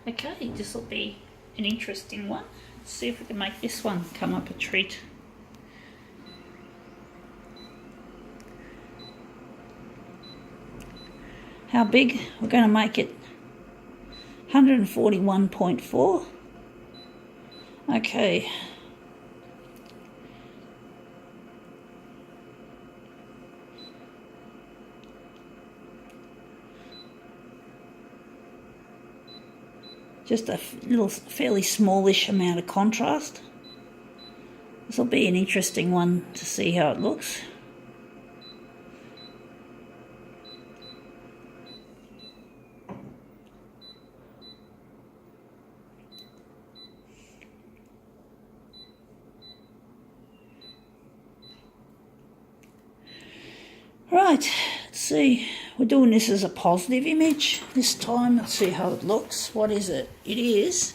Okay, this will be an interesting one. Let's see if we can make this one come up a treat. How big? We're going to make it 141.4. Okay. Just a little fairly smallish amount of contrast. This will be an interesting one to see how it looks. Right, let's see. We're doing this as a positive image this time. Let's see how it looks. What is it? It is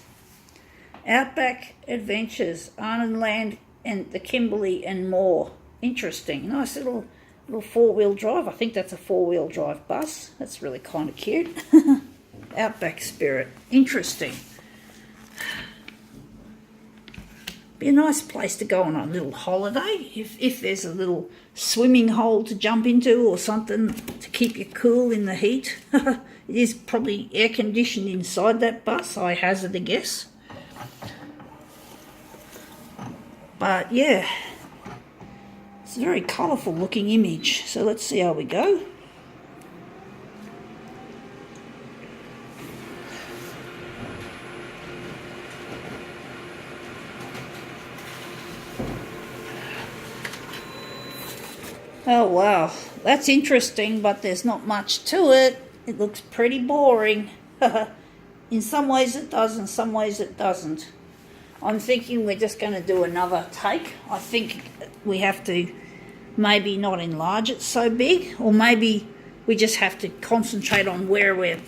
Outback Adventures, Arnhem Land and the Kimberley and more. Interesting. Nice little four-wheel drive. I think that's a four-wheel drive bus. That's really kind of cute. Outback Spirit. Interesting. Be a nice place to go on a little holiday if there's a little swimming hole to jump into or something to keep you cool in the heat. It is probably air conditioned inside that bus, I hazard a guess. But yeah, it's a very colourful looking image. So let's see how we go. Oh wow, that's interesting, but there's not much to it. It looks pretty boring. In some ways it does, in some ways it doesn't. I'm thinking we're just going to do another take. I think we have to maybe not enlarge it so big, or maybe we just have to concentrate on where we're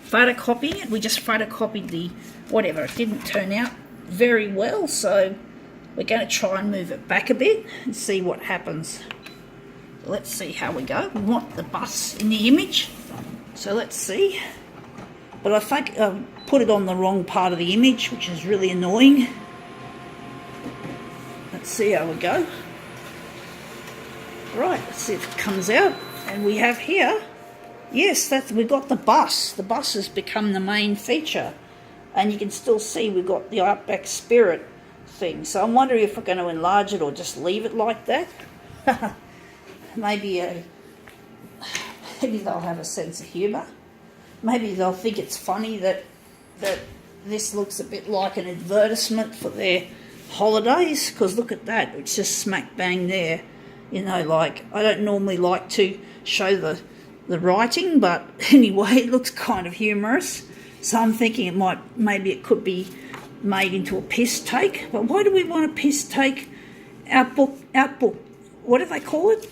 photocopying it. We just photocopied the whatever. It didn't turn out very well, so we're going to try and move it back a bit and see what happens. Let's see how we go. We want the bus in the image, so let's see. But I think I put it on the wrong part of the image, which is really annoying. Let's see how we go. Right, let's see if it comes out. And we have here, yes, we've got the bus. The bus has become the main feature. And you can still see we've got the Outback Spirit thing. So I'm wondering if we're going to enlarge it or just leave it like that. Maybe they'll have a sense of humour. Maybe they'll think it's funny that this looks a bit like an advertisement for their holidays, because look at that, it's just smack bang there. You know, like, I don't normally like to show the writing, but anyway, it looks kind of humorous. So I'm thinking maybe it could be made into a piss take. But why do we want a piss take? Outbook, what do they call it?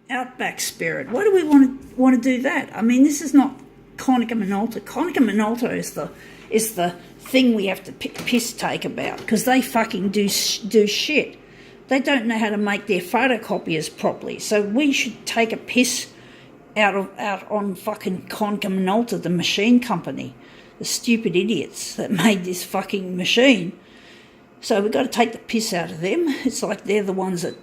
Outback Spirit. Why do we want to do that? I mean, this is not Konica Minolta. Konica Minolta is the thing we have to piss take about, because they fucking do shit. They don't know how to make their photocopiers properly. So we should take a piss out on fucking Konica Minolta, the machine company, the stupid idiots that made this fucking machine. So we've got to take the piss out of them. It's like they're the ones that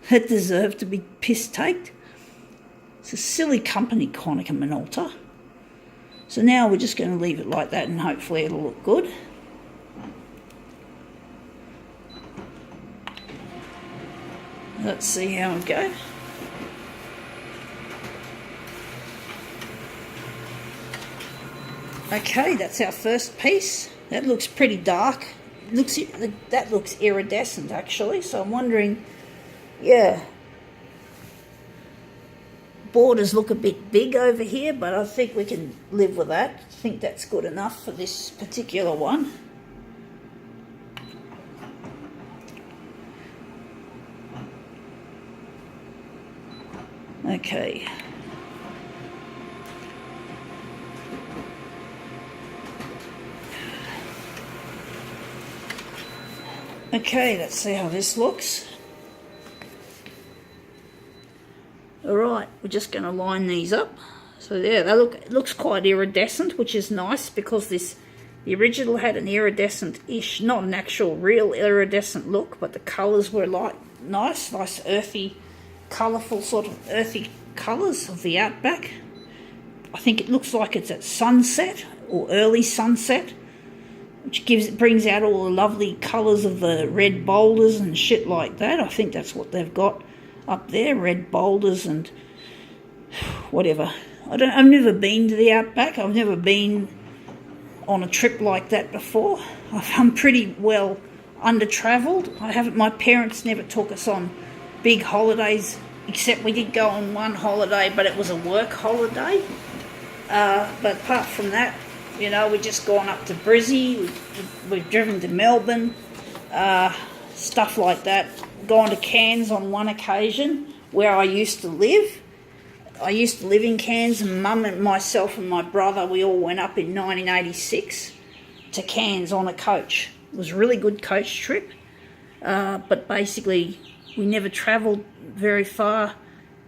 that deserve to be piss-taked. It's a silly company, Konica Minolta. So now we're just going to leave it like that and hopefully it'll look good. Let's see how it goes. Okay, that's our first piece. That looks pretty dark. That looks iridescent actually, so I'm wondering, yeah. Borders look a bit big over here, but I think we can live with that. I think that's good enough for this particular one. Okay. Okay, let's see how this looks. Alright, we're just going to line these up So yeah, it looks quite iridescent, which is nice because the original had an iridescent-ish, not an actual real iridescent look, but the colours were like nice earthy, colourful sort of earthy colours of the Outback. I think it looks like it's at sunset or early sunset, which brings out all the lovely colours of the red boulders and shit like that. I think that's what they've got up there, red boulders and whatever. I've never been to the Outback. I've never been on a trip like that before. I'm pretty well under-travelled. My parents never took us on big holidays, except we did go on one holiday, but it was a work holiday. But apart from that, you know, we've just gone up to Brizzy, we've driven to Melbourne, stuff like that. Gone to Cairns on one occasion, where I used to live. I used to live in Cairns, and Mum and myself and my brother, we all went up in 1986 to Cairns on a coach. It was a really good coach trip, but basically we never travelled very far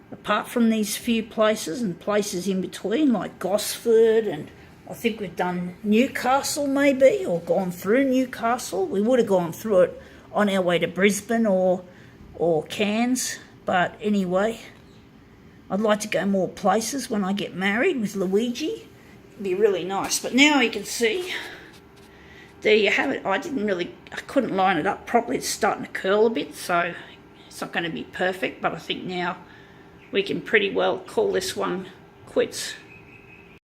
apart from these few places and places in between, like Gosford, and I think we've done Newcastle maybe, or gone through Newcastle. We would have gone through it on our way to Brisbane or Cairns, but anyway, I'd like to go more places when I get married with Luigi. It'd be really nice. But now you can see, there you have it. I couldn't line it up properly. It's starting to curl a bit, so it's not going to be perfect, but I think now we can pretty well call this one quits.